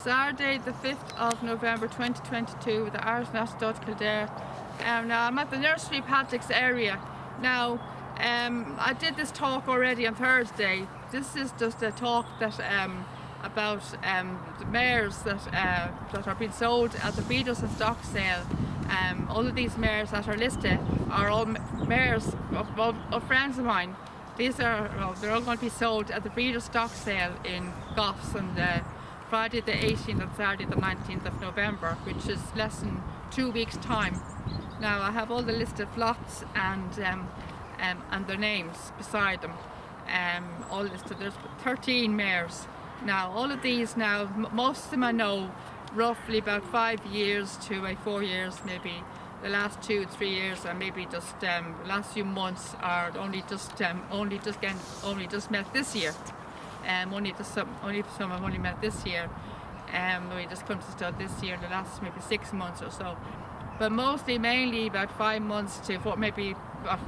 Saturday the 5th of November 2022 with the Irish National Stud Kildare. Now I'm at the nursery paddocks area. Now I did this talk already on Thursday. This is just a talk that about the mares that are being sold at the breeders and stock sale. All of these mares that are listed are all mares of friends of mine. They're all going to be sold at the breeders stock sale in GOFFS on Friday the 18th and Saturday the 19th of November, which is less than 2 weeks time. Now I have all the listed lots and their names beside them. All listed. There's 13 mares. Now all of these now, most of them I know roughly about 5 years to 4 years, maybe the last 2-3 years, or maybe just the last few months are only just met this year. Some I've only met this year. We just come to stud this year in the last maybe 6 months or so. But mainly about 5 months to maybe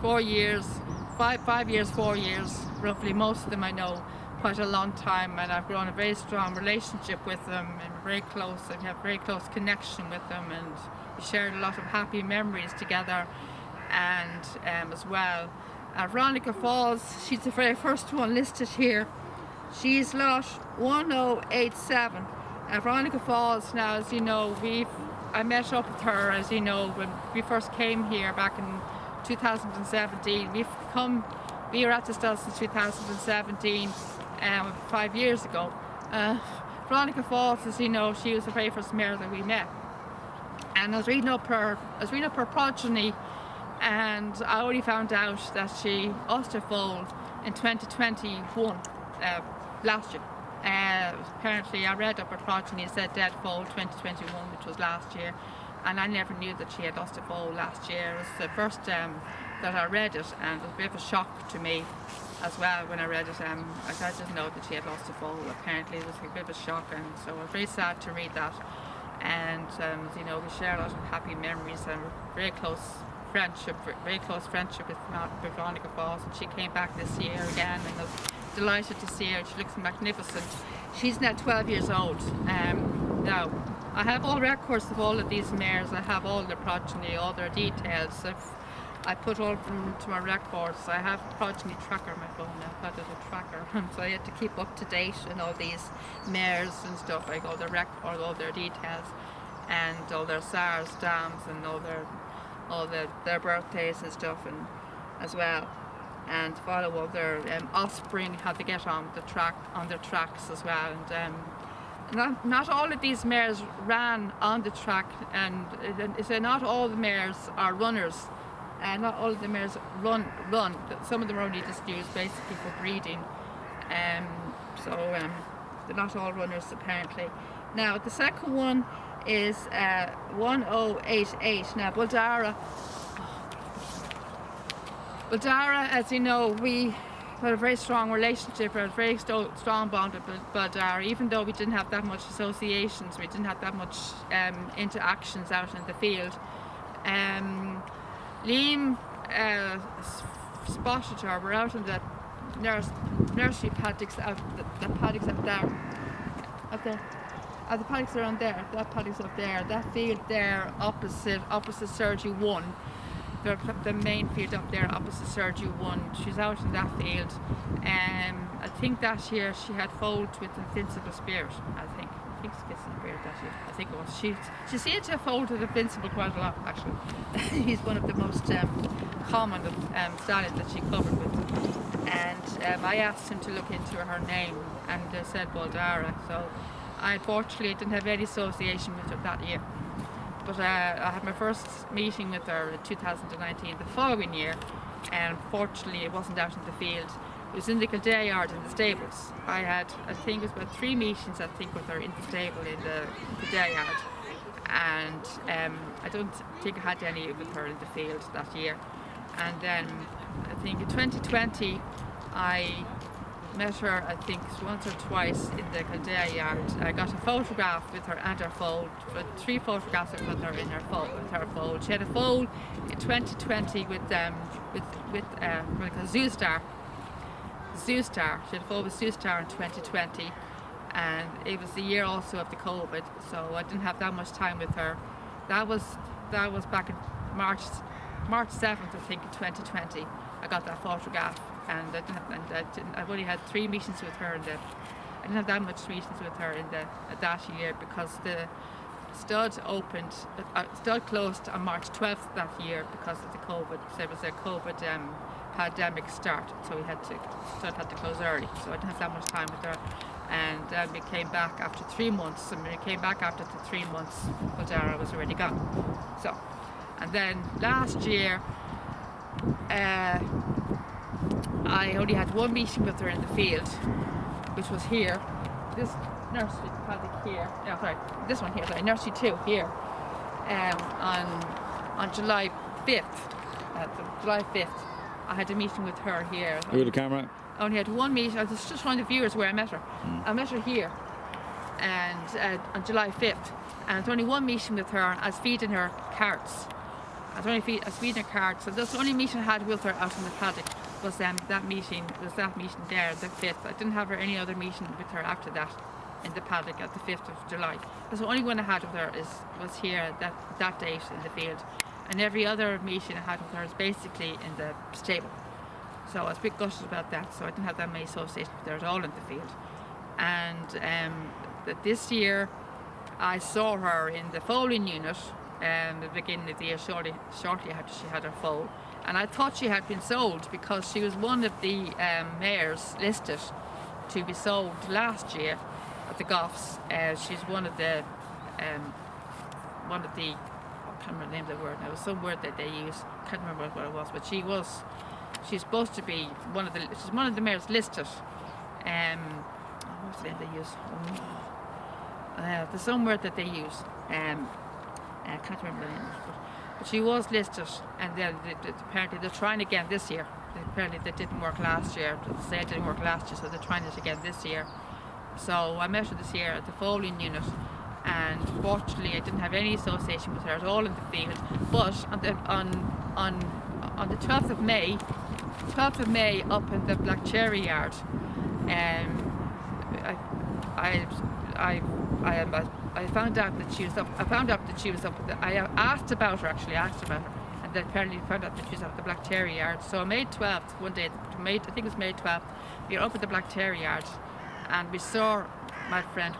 4 years, 5 years, 4 years, roughly. Most of them I know quite a long time, and I've grown a very strong relationship with them, and we have a very close connection with them, and we shared a lot of happy memories together. And as well, Veronica Falls, she's the very first one listed here. She's lot 1087. Veronica Falls, now, as you know, I met up with her, as you know, when we first came here back in 2017. We were at the stud since 2017, 5 years ago. Veronica Falls, as you know, she was the very first mare that we met. And I was reading up her progeny, and I only found out that she osteofoaled in 2021. Last year. Apparently I read up her progeny, it said dead foal 2021, which was last year, and I never knew that she had lost a foal last year. It was the first that I read it, and it was a bit of a shock to me as well when I read it. I didn't know that she had lost a foal. Apparently it was a bit of a shock, and so I was very sad to read that. And you know, we share a lot of happy memories and very close friendship with Veronica Falls, and she came back this year again, and I was delighted to see her. She looks magnificent. She's now 12 years old. Now I have all records of all of these mares. I have all their progeny, all their details. I put all of them into my records. I have a progeny tracker on my phone now. I've got a tracker, so I had to keep up to date on all these mares and stuff. Like all their records, all their details, and all their SARS dams, and all their birthdays and stuff, and as well, and follow all their offspring, how they get on their tracks as well. And not all of these mares ran on the track, and not all the mares are runners, and not all of the mares run. Some of them are only just used basically for breeding, so they're not all runners apparently. Now the second one is 1088. Now Buldara, as you know, we had a very strong relationship, a very strong bond with Buldara, even though we didn't have that much associations, we didn't have that much interactions out in the field. Liam spotted her. We're out in the nursery paddocks out there. The paddocks are on there. That paddock's up there. That field there, opposite Surgery 1. The main field up there, opposite Surgery 1. She's out in that field. I think that year she had foaled with Invincible Spirit. I think it's Invincible Spirit that year. I think it was. She seemed to have foaled with Invincible quite a lot, actually. He's one of the most common stallions that she covered with. And I asked him to look into her name, and they said Buldara. So I unfortunately didn't have any association with her that year. But I had my first meeting with her in 2019, the following year, and unfortunately it wasn't out in the field. It was in the Kildare yard in the stables. I think it was about 3 meetings, with her in the stable in the Kildare yard. And I don't think I had any with her in the field that year. And then I think in 2020 I met her, I think once or twice in the Kildare yard. I got a photograph with her and her foal, 3 photographs with her in her foal. She had a foal in 2020 with Zoo Star. She had a foal with Zoo Star in 2020, and it was the year also of the COVID, so I didn't have that much time with her. That was back in March 7th, I think, in 2020. I got that photograph, and I've only had 3 meetings with her I didn't have that much meetings with her in that year, because the stud closed on March 12th that year because of the COVID. There was a COVID pandemic start, so stud had to close early. So I didn't have that much time with her. And we came back after 3 months, and when we came back after the 3 months, Dara was already gone. So, and then last year, I only had 1 meeting with her in the field, which was here, this nursery paddock here. No, sorry, this one here. Sorry, nursery 2 here, on July 5th. July 5th, I had a meeting with her here. With the camera? I only had 1 meeting. I was just showing the viewers where I met her. I met her here, and on July 5th, and it's only 1 meeting with her. I was feeding her carrots. I was feeding her carrots. So that's the only meeting I had with her out in the paddock. Was that meeting there, the 5th. I didn't have any other meeting with her after that in the paddock at the 5th of July. That's the only one I had with her was here that date in the field. And every other meeting I had with her is basically in the stable. So I was a bit gutted about that, so I didn't have that many associations with her at all in the field. And this year I saw her in the foaling unit at the beginning of the year, shortly after she had her foal. And I thought she had been sold because she was one of the mares listed to be sold last year at the GOFFS. She's one of the I can't remember the name of the word now. It was some word that they use. Can't remember what it was, but she's supposed to be she's one of the mares listed. What's the name they use? There's some word that they use. I can't remember the name. But she was listed, and then apparently they're trying again this year. Apparently that didn't work last year. They say it didn't work last year, so they're trying it again this year. So I met her this year at the foaling unit, and fortunately I didn't have any association with her at all in the field. But on the 12th of May, up in the Black Cherry yard, I found out that she was up. I found out that she was up. I asked about her, and then apparently found out that she was up at the Black Cherry yard. So on May 12th, one day, I think it was May 12th, we were up at the Black Cherry yard, and we saw my friend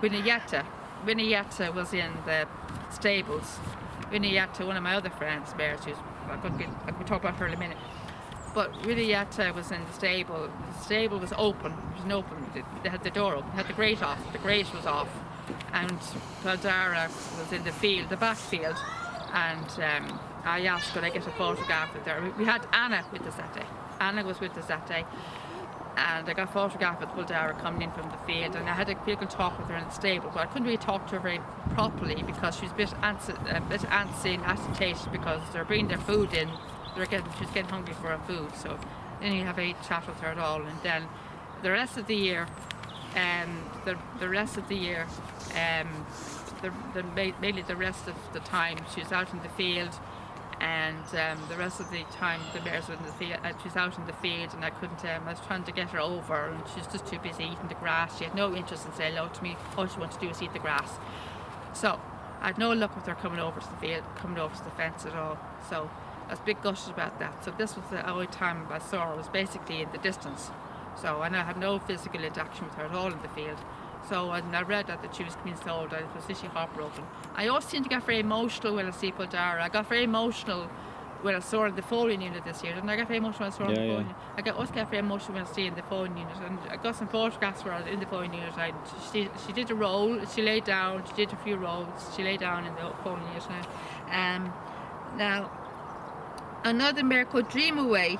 Winnietta. Winnietta was in the stables. Winnietta, one of my other friends, mares, I could talk about her in a minute. But Winnietta was in the stable. The stable was open. It was open. They had the door open. They had the grate off. The grate was off. And Dara was in the field, the back field. And I asked, could I get a photograph with her? We had Anna with us that day. Anna was with us that day. And I got a photograph with Dara coming in from the field, and I had a quick talk with her in the stable, but I couldn't really talk to her very properly because she was a bit antsy and agitated because they're bringing their food in. She was getting hungry for her food, so I didn't have any chat with her at all. And then the rest of the year, mainly the rest of the time, she was out in the field, and the rest of the time the mares were in the field. She was out in the field, and I couldn't. I was trying to get her over, and she was just too busy eating the grass. She had no interest in saying hello to me. All she wanted to do was eat the grass. So I had no luck with her coming over to the field, coming over to the fence at all. So I was a bit gutted about that. So this was the only time I saw her, was basically in the distance. So, and I had no physical interaction with her at all in the field. So when I read that she was being sold, I was literally heartbroken. I always seem to get very emotional when I see Dara. I got very emotional when I saw her in the foaling unit this year, and I got very emotional when I saw her in the foaling unit. I always get very emotional when I see her in the foaling unit. And I got some photographs for her in the foaling unit. And she did a roll, she lay down, she did a few rolls, she lay down in the foaling unit now. Now, another mare called Dream Away,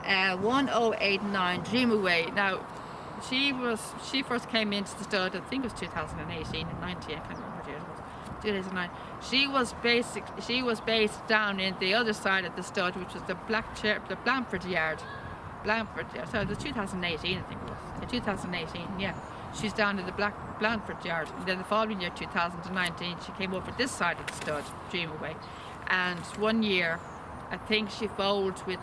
1089 Dream Away. Now, she first came into the stud, I think it was 2018 and 19, I can't remember what year it was. 2009. She was based down in the other side of the stud, which was the Blanford yard. So it was 2018, I think it was. In 2018, yeah. She's down in the Blanford yard. And then the following year, 2019, she came over this side of the stud, Dream Away. And one year, I think she foaled with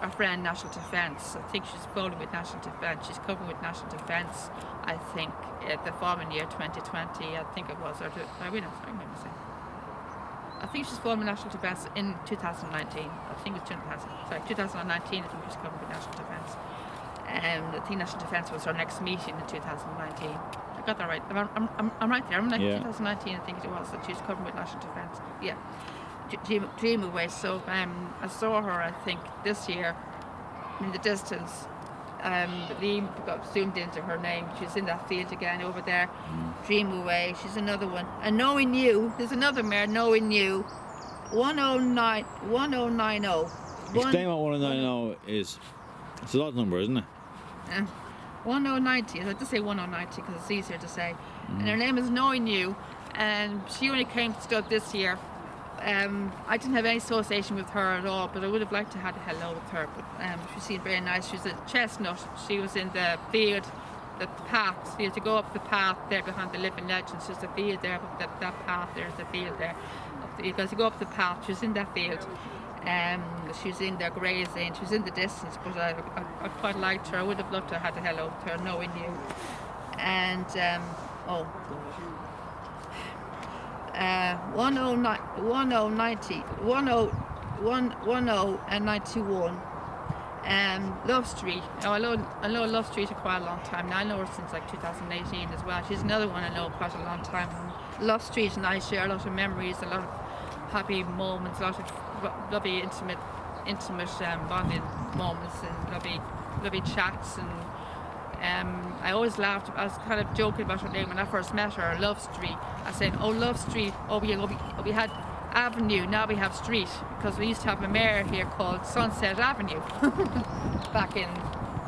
our friend National Defence. I think she's voting with National Defence. She's covering with National Defence. I think the following year, 2020. I think it was. I remember saying. I think she's formed National Defence in 2019. I think it's 2019. I think she's covering with National Defence. I think National Defence was her next meeting in 2019. I got that right. I'm right there. I'm like 2019. I think it was that she's covering with National Defence. Yeah. Dream away. So I saw her, I think, this year in the distance. Liam got zoomed into her name. She's in that field again over there. Dream away. She's another one. And knowing you, there's another mare. Knowing you, 1090. Explain what 1090 is. It's a lot number, isn't it? 1090. I just say 1090 because it's easier to say. And her name is Knowing You, and she only came to stud this year. I didn't have any association with her at all, but I would have liked to have had a hello with her. But she seemed very nice. She's a chestnut. She was in the field, the path. You had to go up the path there behind the Living Legends. There's a field there, that path there's the field there. Because you go up the path, she was in that field. She was in there grazing. She was in the distance, but I quite liked her. I would have loved to have had a hello with her, Knowing You. And 1090, 1091. Love Street. I know Love Street for quite a long time now. I know her since like 2018 as well. She's another one I know quite a long time. Love Street and I share a lot of memories, a lot of happy moments, a lot of lovely intimate bonding moments, and lovely chats. And I always laughed. I was kind of joking about her name when I first met her, Love Street. I said, "Oh, Love Street. Oh, we had Avenue. Now we have Street, because we used to have a mare here called Sunset Avenue back in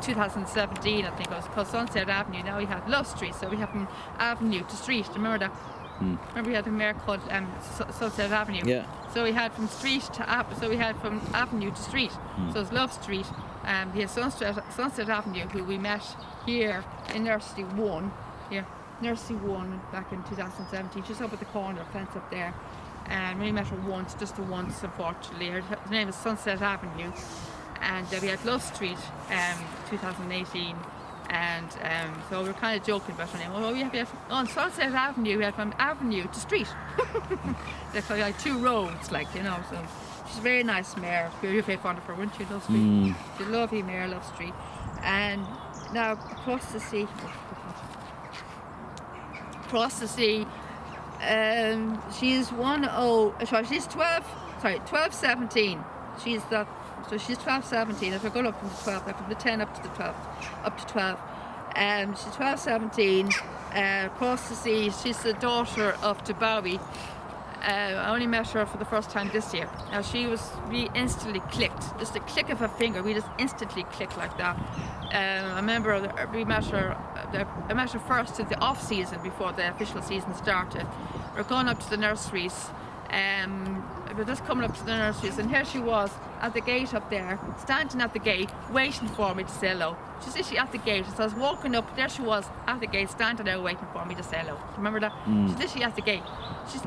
2017. I think it was called Sunset Avenue. Now we have Love Street. So we have from Avenue to Street. Remember that? Remember we had a mare called Sunset Avenue. Yeah. So we had from Street to so we had from Avenue to Street. So it's Love Street. We had Sunset Avenue, who we met here in Nursery 1. Yeah, Nursery 1 back in 2017. She's up at the corner, fence up there. And we met her once, just the once, unfortunately. Her name is Sunset Avenue. And we had Love Street, 2018. And so we were kind of joking about her name. Oh, we have on Sunset Avenue, we had from Avenue to Street. They're like two roads, like, you know. So she's a very nice mare. You're very fond of her, weren't you, Love Street? She's a lovely mare, Love Street. And now across the sea, she's 1217. She's 1217. If I go up from the 12, from the 10 up to the 12, up to 12. She's 1217. Across the sea, she's the daughter of Bowie. I only met her for the first time this year. Now we instantly clicked, just a click of her finger. We just instantly clicked like that. I remember we met her. I met her first in the off season before the official season started. We're going up to the nurseries. We're just coming up to the nurseries, and here she was at the gate up there, standing at the gate, waiting for me to say hello. She's literally at the gate. So I was walking up, there she was at the gate, standing there waiting for me to say hello. Remember that? She's literally at the gate.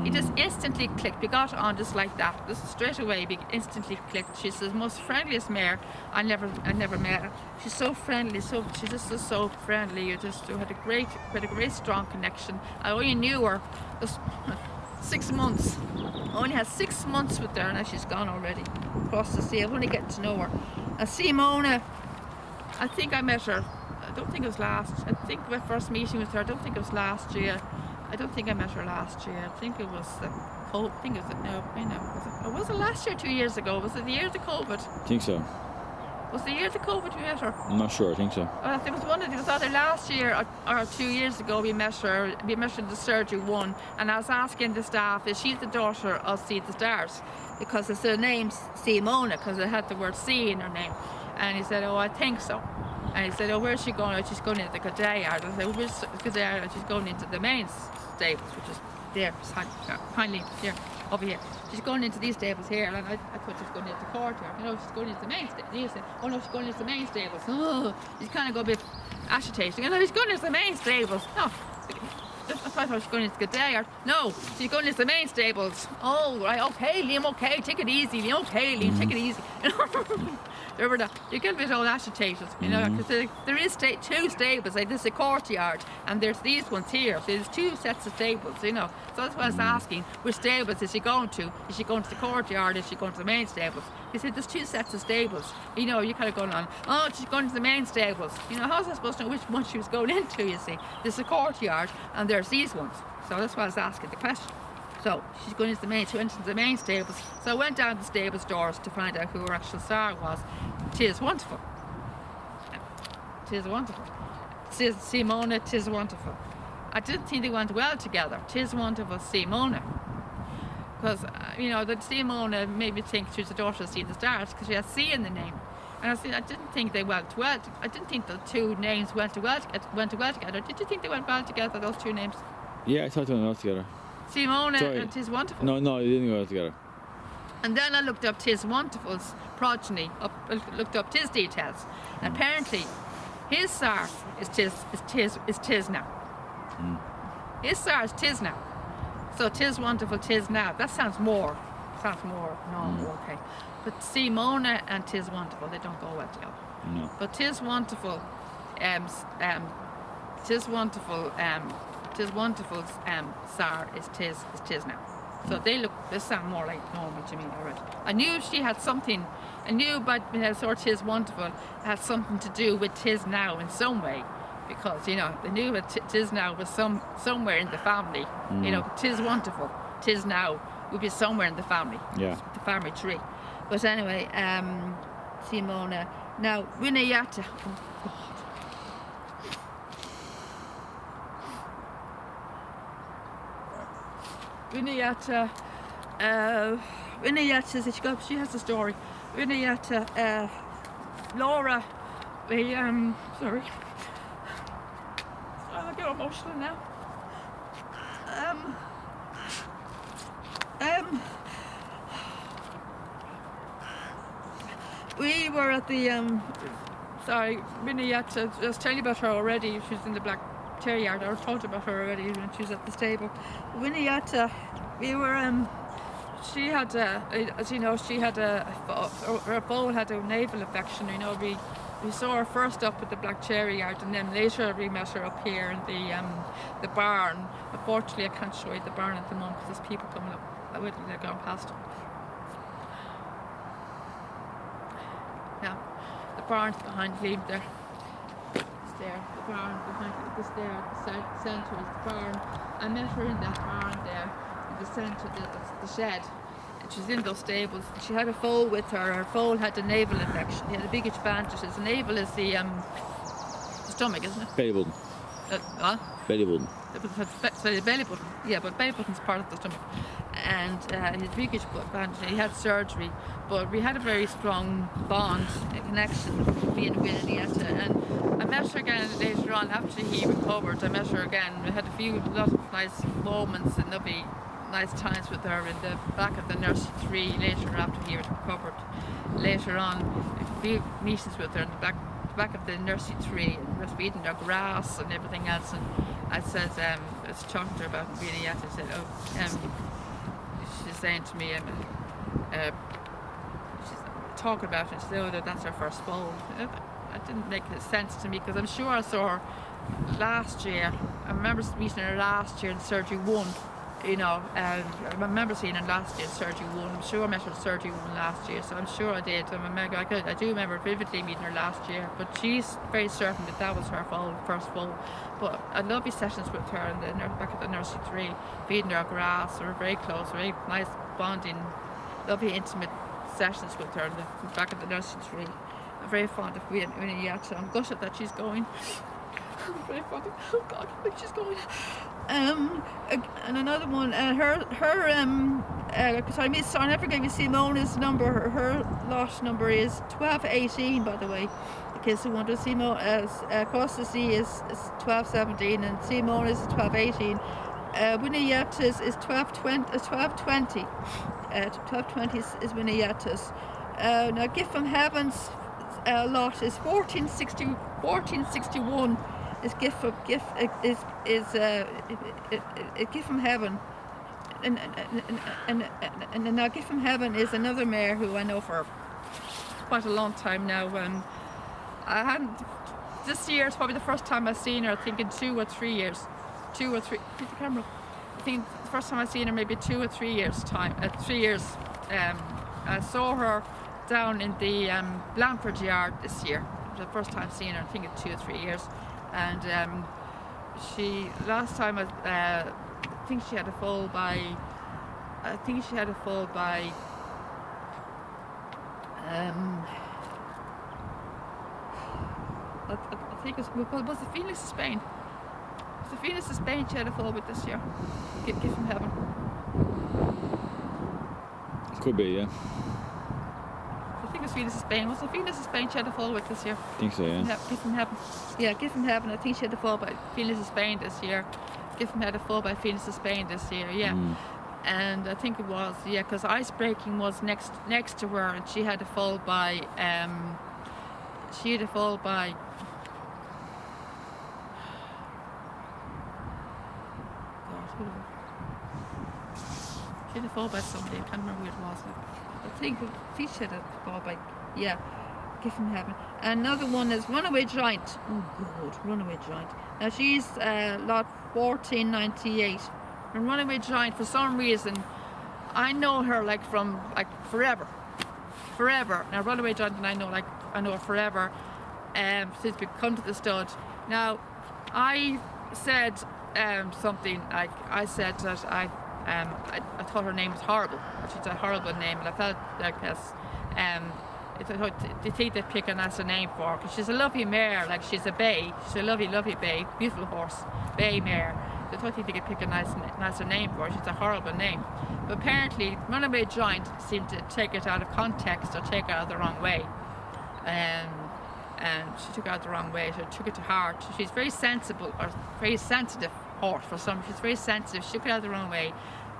It just instantly clicked. We got on just like that. Just straight away, we instantly clicked. She's the most friendliest mare I never met. She's so friendly, she's just so friendly. We had a great strong connection. I only knew her just 6 months. I only had 6 months with her, and now she's gone already across the sea. I'm only getting to know her. And Simona, I think I met her. I don't think it was last. I think my first meeting with her, I don't think it was last year. I don't think I met her last year. I think it was was it last year, 2 years ago? Was it the year of the COVID? I think so. Was the year of the COVID we met her? I'm not sure, I think so. There was one of these, either last year or 2 years ago we met her. We met her in the Surgery 1, and I was asking the staff, is she the daughter of See the Stars? Because it's her name's Simona, because it had the word C in her name. And he said, oh, I think so. And he said, oh, where's she going? Oh, she's going into the Cadet yard. I said, well, where's the Cadet yard? She's going into the main stables, which is there, kindly, here, over here. She's going into these stables here, and I thought she was going into the courtyard. You know, she's going into the main stables. He said, oh no, she's going into the main stables. Oh, he's kind of got a bit agitating. You know, he's going into the main stables. No, I thought she was going into the day. Or, no, she's going into the main stables. Oh, right, okay, Liam, okay, take it easy, Liam, okay, Liam, take it easy. You get a bit old agitated, because there is two stables, like there's a courtyard, and there's these ones here, so there's two sets of stables, So that's why I was asking, which stables is she going to? Is she going to the courtyard, is she going to the main stables? He said there's two sets of stables. You kind of going on, oh, she's going to the main stables. How's I supposed to know which one she was going into, you see? There's a courtyard, and there's these ones. So that's why I was asking the question. So she went into the main stables. So I went down the stables doors to find out who her actual star was. Tis wonderful. Tis wonderful. Tis Simona, tis wonderful. I didn't think they went well together. Tis wonderful, Simona. Because, that Simona made me think she was the daughter of C the Stars, because she has C in the name. And I didn't think they went well. I didn't think the two names went well together. Did you think they went well together, those two names? Yeah, I thought they went well together. Simona and Tis Wonderful. No, they didn't go well together. And then I looked up Tis Wonderful's progeny, looked up Tis details. And apparently, his star is Tis now. His star is Tis now. So Tis Wonderful, Tis now. That sounds more normal, okay. But Simona and Tis Wonderful, they don't go well together. No. But Tis Wonderful, Tis Wonderful's star is Tis now. So they sound more like normal to me already. I knew she had something. I knew about Tis Wonderful had something to do with Tis now in some way, because they knew that Tis now was somewhere in the family. Tis Wonderful, Tis now would be somewhere in the family. Yeah. The family tree. But anyway, Simona. Now Winayata. Oh God. Winayata, she has a story. Winayata, Laura, sorry. I get emotional now. We were at the, sorry, Winayata, I was telling you about her already. She was in the black terrier yard. I told you about her already when she was at the stable. Winayata, we were, she had, as you know, her foal had a navel infection. We saw her first up at the black cherry yard, and then later we met her up here in the barn. Unfortunately, I can't show you the barn at the moment because there's people coming up. They're going past. Yeah, the barn's behind Liam there. It's there. The barn behind this there. The centre is the barn. I met her in that barn there, in the centre. That's the shed. And she was in those stables. She had a foal with her. Her foal had a navel infection. He had a big bandages. The navel is the stomach, isn't it? Belly button. Belly button. Sorry, the belly button. Yeah, but belly button's part of the stomach. And his biggest bandage. He had surgery, but we had a very strong bond, a connection, being with Winayata. And I met her again later on after he recovered. I met her again. We had a lot of nice moments and lovely, nice times with her in the back of the nursery tree later after he recovered. Later on, a few meetings with her in the back of the nursery tree, and we were feeding her grass and everything else. And I said, I was talking to her about Winayata. I said, she's saying to me, she's talking about it, and she said, oh, that's her first foal. It didn't make sense to me, because I'm sure I saw her last year. I remember meeting her last year in Surgery 1. I remember seeing her last year in Surgery 1. I'm sure I met her in Surgery 1 last year, so I'm sure I did. I do remember vividly meeting her last year, but she's very certain that was her first foal. But I love these sessions with her in the back of the nursery tree, feeding her grass. We were very close, very nice bonding, lovely intimate sessions with her in the back of the nursery tree. I'm very fond of Winayata. I'm gutted that she's going. I'm very fond of, oh God, where she's going. And another one, because I never gave you Simona's number. Her lot number is 1218, by the way. In case you want to see across the sea is 1217, and Simona's is 1218. Winayata's is 1220. 1220 is Winayata's. Now, Gift from Heaven's lot is 1461. is gift from gift is a gift from heaven, and a gift from heaven is another mare who I know for quite a long time now. I hadn't. This year is probably the first time I've seen her. I think in 2 or 3 years, 2 or 3. Hit the camera. I think the first time I've seen her maybe 2 or 3 years time. 3 years. I saw her down in the Blanford yard this year. It was the first time seeing her. I think in 2 or 3 years. And she last time I think she had a foal by. I think she had a foal by. I think it was the Phoenix of Spain. It was the Phoenix of Spain she had a foal with this year. Gift from heaven. Could be, yeah. I think it was Phoenix of Spain. Was the Phoenix of Spain she had a foal with this year? I think so, yeah. Gift from heaven. Yeah, gift from heaven. I think she had a foal by Phoenix of Spain this year. Gift from had a foal by Phoenix of Spain this year. Yeah. And I think it was, yeah, because ice breaking was next to her, and she had a foal by she had a foal by she had a foal by somebody. I can't remember who it was. I think she had a foal by, yeah, gift from heaven. Another one is Runaway Giant. Oh God, Runaway Giant. Now she's lot 1498. And Runaway Giant, for some reason, I know her like from like forever. Now Runaway Giant and I know her forever. Since we come to the stud. Now, I said something like I said that I thought her name was horrible. She's a horrible name, and I felt like this. They think they're picking as a name for her because she's a lovely mare. Like she's a bay. She's a lovely bay, beautiful horse, bay mare. I thought they could pick a nicer name for her. She's a horrible name. But apparently, Runaway Giant seemed to take it out of context or take it out the wrong way. And she took it out the wrong way. She took it to heart. She's very sensible, or very sensitive horse for some. She's very sensitive. She took it out the wrong way.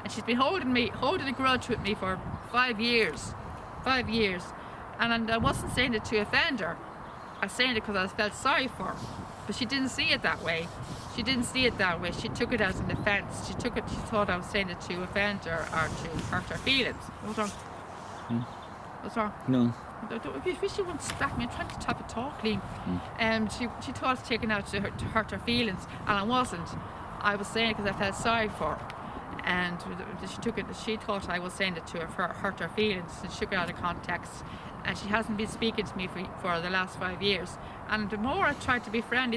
And she's been holding a grudge with me for 5 years. 5 years. And I wasn't saying it to offend her. I was saying it because I felt sorry for her. But she didn't see it that way. She took it as an offence. She thought I was saying it to offend her or to hurt her feelings. What's wrong? What's wrong? No. I wish she wouldn't slap me. I'm trying to have a talk, Liam. She thought it was taken out to hurt her feelings, and I wasn't. I was saying it because I felt sorry for her. And she thought I was saying it to her for hurt her feelings, and she took it out of context. And she hasn't been speaking to me for the last 5 years. And the more I tried to be friendly,